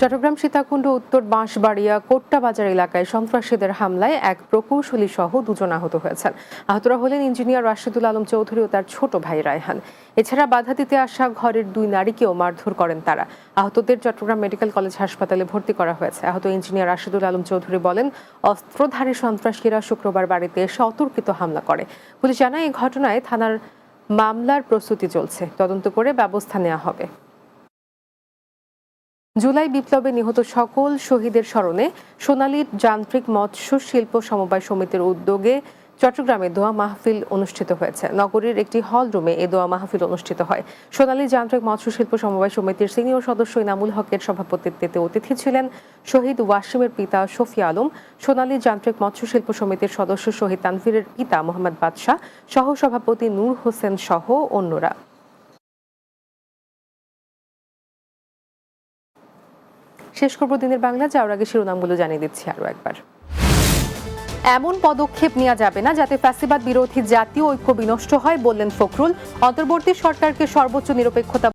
চট্টগ্রাম সীতাকুণ্ড উত্তর বাঁশবাড়িয়া কোট্টা বাজার এলাকায় সন্ত্রাসীদের হামলায় এক প্রকৌশলী সহ দুজন আহত হয়েছেন। আহতরা হলেন ইঞ্জিনিয়ার রাশেদুল আলম চৌধুরী ও তার ছোট ভাই রায়হান। এছাড়া বাধা দিতে আসা ঘরের দুই নারীকেও মারধর করেন তারা। আহতদের চট্টগ্রাম মেডিকেল কলেজ হাসপাতালে ভর্তি করা হয়েছে। আহত ইঞ্জিনিয়ার রাশেদুল আলম চৌধুরী বলেন, অস্ত্রধারী সন্ত্রাসীরা শুক্রবার বাড়িতে এসে অতর্কিত হামলা করে। পুলিশ জানায়, এই ঘটনায় থানার মামলার প্রস্তুতি চলছে, তদন্ত করে ব্যবস্থা নেওয়া হবে। জুলাই বিপ্লবে নিহত সকল শহীদের স্মরণে সোনালী যান্ত্রিক মৎস্য শিল্প সমবায় সমিতির উদ্যোগে চট্টগ্রামে দোয়া মাহফিল অনুষ্ঠিত হয়েছে। নগরীর একটি হল রুমে এ দোয়া মাহফিল অনুষ্ঠিত হয়। সোনালী যান্ত্রিক মৎস্য শিল্প সমবায় সমিতির সিনিয়র সদস্য ইনামুল হকের সভাপতিত্বে অতিথি ছিলেন শহীদ ওয়াসিমের পিতা শফি আলম, সোনালী যান্ত্রিক মৎস্য শিল্প সমিতির সদস্য শহীদ তানভীরের পিতা মোহাম্মদ বাদশাহ, সহ সভাপতি নূর হোসেন সহ অন্যরা। শেষ করব দিনের বাংলা, যাওয়ার আগে শিরোনামগুলো জানিয়ে দিচ্ছি আরও একবার। এমন পদক্ষেপ নেওয়া যাবে না যাতে ফ্যাসিবাদ বিরোধী জাতীয় ঐক্য বিনষ্ট হয়, বললেন ফখরুল। অন্তর্বর্তী সরকারকে সর্বোচ্চ নিরপেক্ষতা